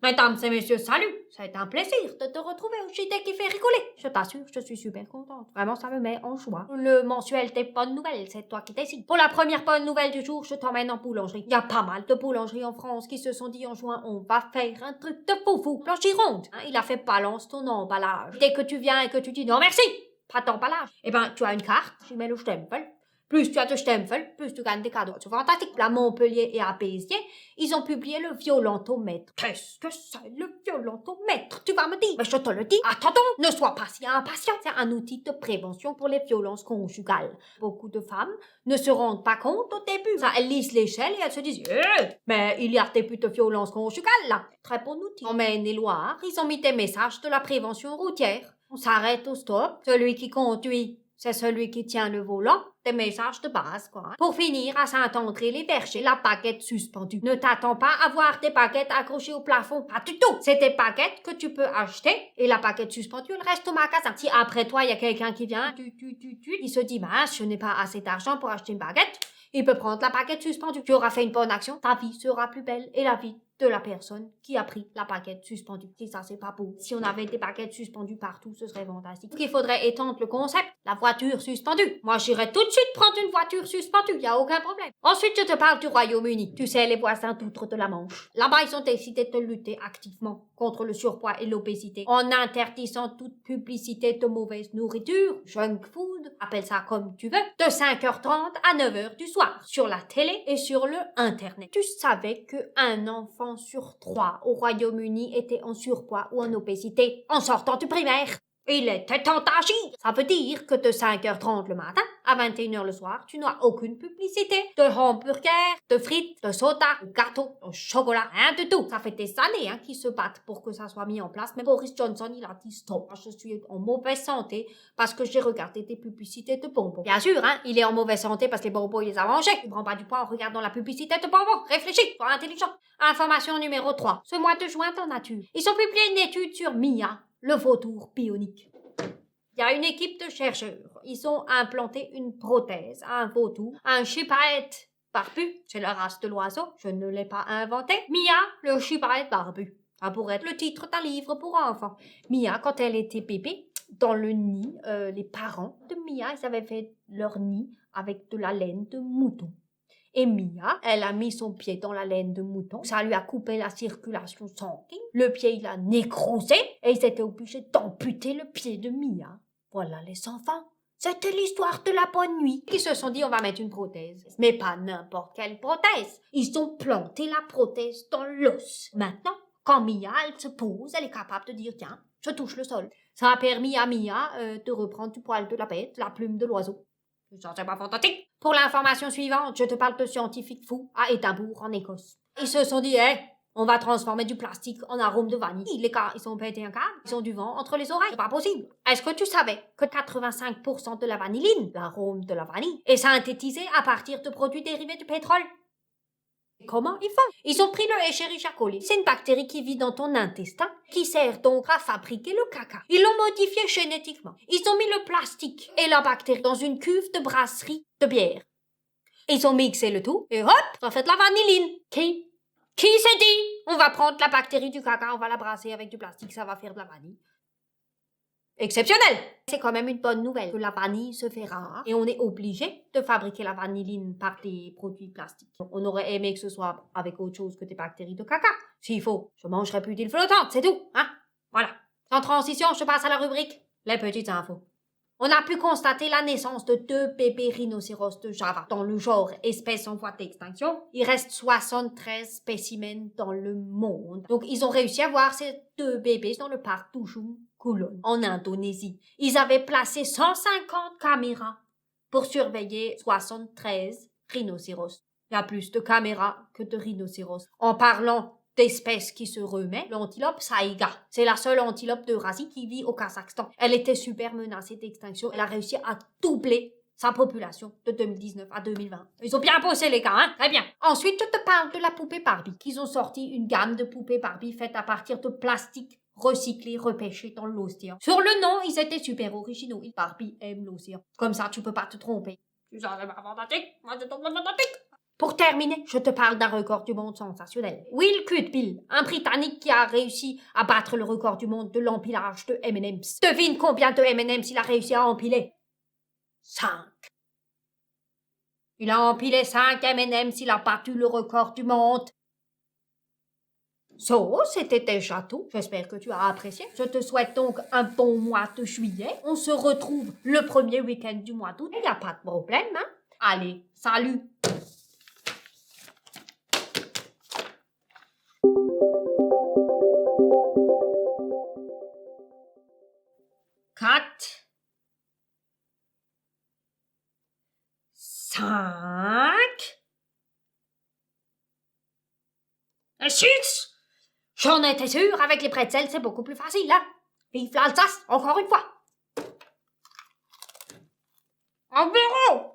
Mesdames et messieurs, salut! C'est un plaisir de te retrouver au JT qui fait rigoler. Je t'assure, je suis super contente. Vraiment, ça me met en joie. Le mensuel des bonnes nouvelles, c'est toi qui décides. Pour la première bonne nouvelle du jour, je t'emmène en boulangerie. Il y a pas mal de boulangeries en France qui se sont dit en juin, on va faire un truc de fou. Blanchironde, hein, il a fait balance ton emballage. Dès que tu viens et que tu dis non merci, pas d'emballage, eh ben, tu as une carte, j'y mets le stempel. Plus tu as de stempel, plus tu gagnes des cadeaux. C'est fantastique. À Montpellier et à Béziers, ils ont publié le violentomètre. Qu'est-ce que c'est le violentomètre? Tu vas me dire. Mais je te le dis. Attends, ne sois pas si impatient. C'est un outil de prévention pour les violences conjugales. Beaucoup de femmes ne se rendent pas compte au début. Ça, elles lisent l'échelle et elles se disent mais il y a des buts de violences conjugales là. Très bon outil. En Maine-et-Loire, ils ont mis des messages de la prévention routière. On s'arrête au stop. Celui qui conduit, c'est celui qui tient le volant. Des messages de base, quoi. Pour finir, à Saint-André-les-Vergers, la baguette suspendue. Ne t'attends pas à voir des baguettes accrochées au plafond. Pas du tout. C'est des baguettes que tu peux acheter et la baguette suspendue, elle reste au magasin. Si après toi, il y a quelqu'un qui vient, il se dit, mince, je n'ai pas assez d'argent pour acheter une baguette, il peut prendre la baguette suspendue. Tu auras fait une bonne action, ta vie sera plus belle et la vie de la personne qui a pris la baguette suspendue. Et ça, c'est pas beau. Si on avait des baguettes suspendues partout, ce serait fantastique. Il faudrait étendre le concept. La voiture suspendue. Moi, j'irais tout de suite prendre une voiture suspendue. Y a aucun problème. Ensuite, je te parle du Royaume-Uni. Tu sais, les voisins d'outre de la Manche. Là-bas, ils ont décidé de lutter activement contre le surpoids et l'obésité en interdisant toute publicité de mauvaise nourriture, junk food, appelle ça comme tu veux, de 5h30 à 9h du soir, sur la télé et sur le Internet. Tu savais qu'un enfant sur 3 au Royaume-Uni était en surpoids ou en obésité en sortant du primaire? Il était temps d'agir. Ça veut dire que de 5h30 le matin à 21h le soir, tu n'as aucune publicité de hamburgers, de frites, de soda, de gâteaux, de chocolat, rien du tout. Ça fait des années qu'ils se battent pour que ça soit mis en place, mais Boris Johnson, il a dit stop. Je suis en mauvaise santé parce que j'ai regardé des publicités de bonbons. Bien sûr, il est en mauvaise santé parce que les bonbons, il les a mangés. Tu prends pas du poids en regardant la publicité de bonbons. Réfléchis, sois intelligent. Information numéro 3. Ce mois de juin dans Nature, ils ont publié une étude sur Mia, le vautour bionique. Il y a une équipe de chercheurs. Ils ont implanté une prothèse à un vautour, un chypaète barbu. C'est la race de l'oiseau. Je ne l'ai pas inventé. Mia, le chypaète barbu. Ça pourrait être le titre d'un livre pour enfants. Mia, quand elle était bébé, dans le nid, les parents de Mia, ils avaient fait leur nid avec de la laine de mouton. Et Mia, elle a mis son pied dans la laine de mouton. Ça lui a coupé la circulation sanguine. Le pied, il a nécrosé. Et ils étaient obligés d'amputer le pied de Mia. Voilà les enfants. C'était l'histoire de la bonne nuit. Ils se sont dit, on va mettre une prothèse. Mais pas n'importe quelle prothèse. Ils ont planté la prothèse dans l'os. Maintenant, quand Mia, elle se pose, elle est capable de dire, tiens, je touche le sol. Ça a permis à Mia de reprendre du poil de la bête, la plume de l'oiseau. Ça, c'est pas fantastique. Pour l'information suivante, je te parle de scientifiques fous à Édimbourg, en Écosse. Ils se sont dit, on va transformer du plastique en arôme de vanille. Les gars, ils ont pété un câble, ils ont du vent entre les oreilles. C'est pas possible. Est-ce que tu savais que 85% de la vanilline, l'arôme de la vanille, est synthétisé à partir de produits dérivés du pétrole? Comment ils font? Ils ont pris le Escherichia coli. C'est une bactérie qui vit dans ton intestin, qui sert donc à fabriquer le caca. Ils l'ont modifié génétiquement. Ils ont mis le plastique et la bactérie dans une cuve de brasserie de bière. Ils ont mixé le tout et hop, ça fait de la vanilline. Qui s'est dit? On va prendre la bactérie du caca, on va la brasser avec du plastique, ça va faire de la vanille. Exceptionnel! C'est quand même une bonne nouvelle que la vanille se fait rare et on est obligé de fabriquer la vanilline par des produits plastiques. On aurait aimé que ce soit avec autre chose que des bactéries de caca. S'il faut, je mangerai plus d'île flottante, c'est tout, Voilà. Sans transition, je passe à la rubrique les petites infos. On a pu constater la naissance de 2 bébés rhinocéros de Java. Dans le genre espèce en voie d'extinction, il reste 73 spécimens dans le monde. Donc, ils ont réussi à voir ces 2 bébés dans le parc d'Ujung Kulon, en Indonésie. Ils avaient placé 150 caméras pour surveiller 73 rhinocéros. Il y a plus de caméras que de rhinocéros. En parlant d'espèce qui se remet, l'antilope saïga. C'est la seule antilope d'Eurasie qui vit au Kazakhstan. Elle était super menacée d'extinction. Elle a réussi à doubler sa population de 2019 à 2020. Ils ont bien bossé les gars, Très bien. Ensuite, je te parle de la poupée Barbie. Qu'ils ont sorti une gamme de poupées Barbie faites à partir de plastique recyclé, repêché dans l'océan. Sur le nom, ils étaient super originaux. Barbie aime l'océan. Comme ça, tu peux pas te tromper. Tu sais, c'est pas fantastique. Moi, c'est totalement fantastique. Pour terminer, je te parle d'un record du monde sensationnel. Will Cudbill, un Britannique qui a réussi à battre le record du monde de l'empilage de M&M's. Devine combien de M&M's il a réussi à empiler? 5. Il a empilé 5 M&M's, il a battu le record du monde. C'était déjà tout. J'espère que tu as apprécié. Je te souhaite donc un bon mois de juillet. On se retrouve le premier week-end du mois d'août. Il n'y a pas de problème, hein? Allez, salut! Quatre, 5, 6. J'en étais sûre, avec les pretzels, c'est beaucoup plus facile, hein? Vive l'Alsace, encore une fois! En bureau!